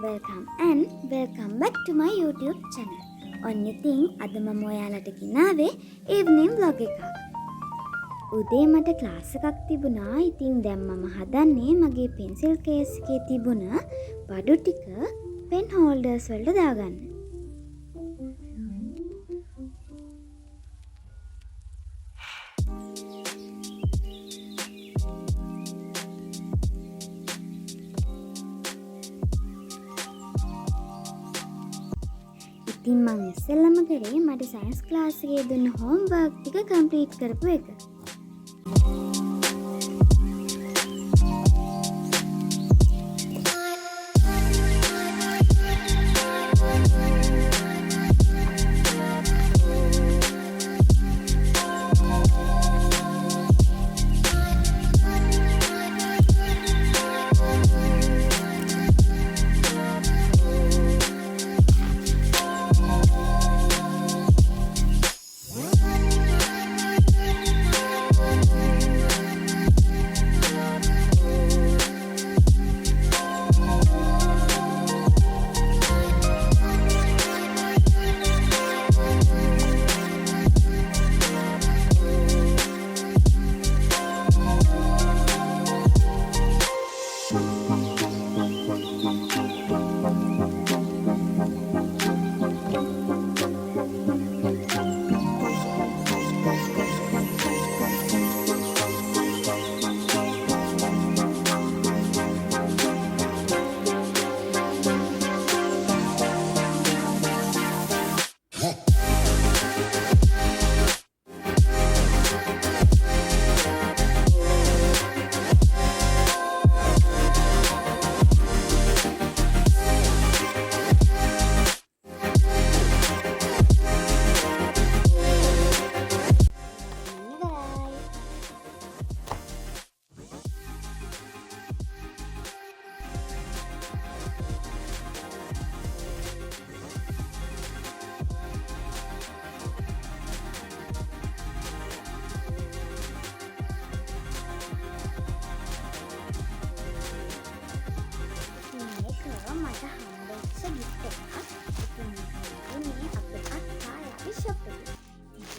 welcome back to my YouTube channel. ඔන්න ඉතින් අද මම ඔයාලට ගෙනාවේ evening vlog එකක්. උදේ මට ක්ලාස් එකක් තිබුණා. ඉතින් දැන් මම හදන්නේ මගේ pencil case එකේ තිබුණ බඩු ටික pen holders වලට දාගන්න. ඉතින් මම ඉස්සෙල්ලම කරේ මට සයන්ස් ක්ලාස් එකේ දුන්න හෝම්වර්ක් ටික කම්ප්ලීට් කරපු එක.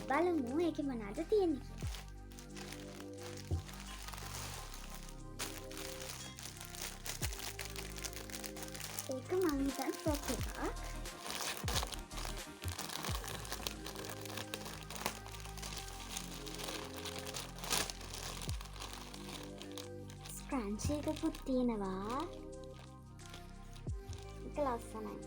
බලමු ඒකේ මොනවද තියෙන්නේ කියලා. ඒක මං හිතන ෆ්‍රොක් එකක්. ස්ක්‍රන්චි එකකුත් තියෙනවා. ඒක ලස්සනයි.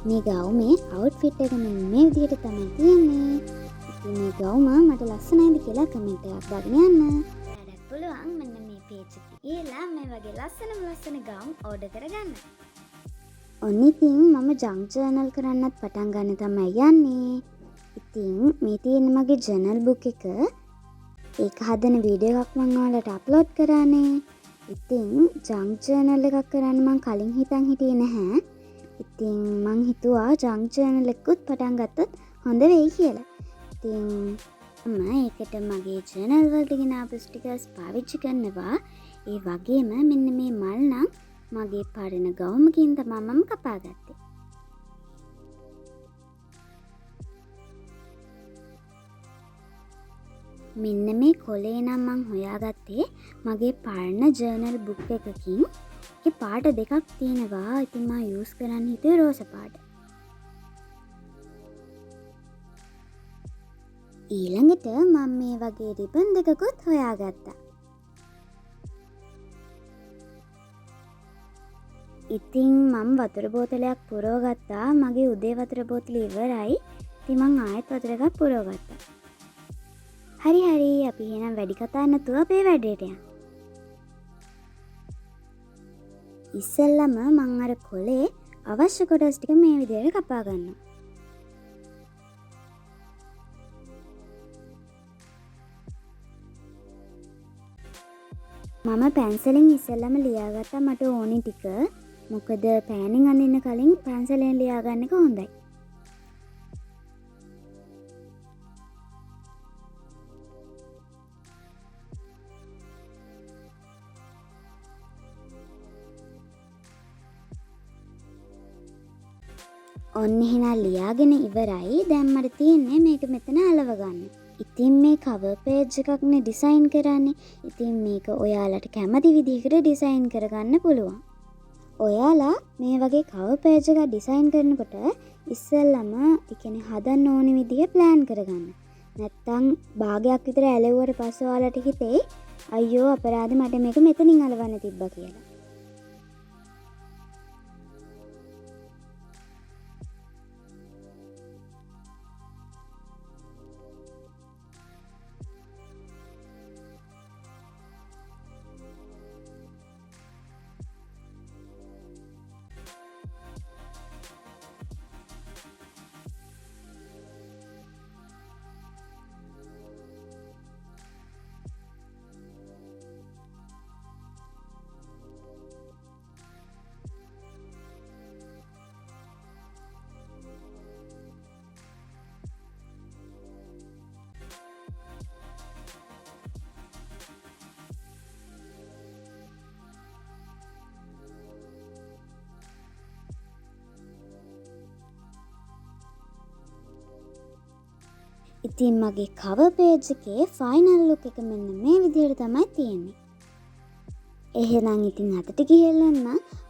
මේ ගවුමේ අවුට්ෆිට් එක මෙන්න මේ විදිහට තමයි තියෙන්නේ. ඉතින් මේ ගවුම මට ලස්සනයිද කියලා කමෙන්ට් එකක් දාගෙන යන්න. ඔයාලට පුළුවන් මෙන්න මේ page එකේ ගිහලා මේ වගේ ලස්සන ගවුම් ඕඩර් කරගන්න. ඔන්න ඉතින් මම ජංක් ජර්නල් කරන්නත් පටන් ගන්න තමයි යන්නේ. ඉතින් මේ තියෙන මගේ ජර්නල් බුක් එක. ඒක හදන වීඩියෝ එකක් මම ඔයාලට අප්ලෝඩ් කරානේ. ඉතින් ජංක් ජර්නල් එකක් කරන්න මං කලින් හිතන් හිටියේ නැහැ. ඉතින් මං හිතුවා ජංක් ජර්නල් එකකුත් පටන් ගත්තොත් හොඳ වෙයි කියලා. ඉතින් මම ඒකට මගේ ජර්නල් වලට ගෙන ආපු ස්ටිකර්ස් පාවිච්චි කරනවා. ඒ වගේම මෙන්න මේ මල් නම් මගේ පරණ ගවුමකින් තමයි මම කපාගත්තේ. මෙන්න මේ කොලේ නම් මං හොයාගත්තේ මගේ පරණ ජර්නල් බුක් එකකින්. ඒ පාට දෙකක් තියෙනවා. ඉතින් මම යූස් කරන්න හිතුවේ රෝස පාට. ඊළඟට මම මේ වගේ රිබන් දෙකකුත් හොයාගත්තා. ඉතින් මම වතුර බෝතලයක් පුරවගත්තා. මගේ උදේ වතුර බෝතල ඉවරයි. ඉතින් මං ආයෙත් වතුර එකක් පුරවගත්තා. හරි අපි එහෙනම් වැඩි කතා නැතුව අපේ වැඩේට යමු. ඉස්සෙල්ලම මං අර කොලේ අවශ්‍ය කොටස් ටික මේ විදිහට කපා ගන්නවා. මම පැන්සලෙන් ඉස්සෙල්ලම ලියාගත්තා මට ඕනි ටික. මොකද පෑනින් අඳින්න කලින් පැන්සලෙන් ලියාගන්න එක හොඳයි. ඔන්න එහෙනම් ලියාගෙන ඉවරයි. දැන් මට තියෙන්නේ මේක මෙතන අලව ගන්න. ඉතින් මේ කවර් පේජ් එකක්නේ ඩිසයින් කරන්නේ. ඉතින් මේක ඔයාලට කැමති විදිහකට ඩිසයින් කරගන්න පුළුවන්. ඔයාලා මේ වගේ කවර් පේජ් එකක් ඩිසයින් කරනකොට ඉස්සෙල්ලම ඉතින් හදන්න ඕන විදිහ ප්ලෑන් කරගන්න. නැත්තම් භාගයක් විතර ඇලෙව්වට පස්සේ ඔයාලට හිතේ අයියෝ අපරාධ මට මේක මෙතනින් අලවන්න තිබ්බා කියලා. ඉතින් මගේ කවර් පේජ් එකේ ෆයිනල් ලුක් එක මෙන්න මේ විදිහට තමයි තියෙන්නේ. එහෙනම් ඉතින් අදට ගිහින්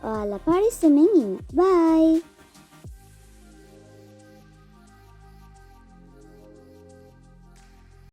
ඔයාලා පරිස්සමෙන් ඉන්න. බයි.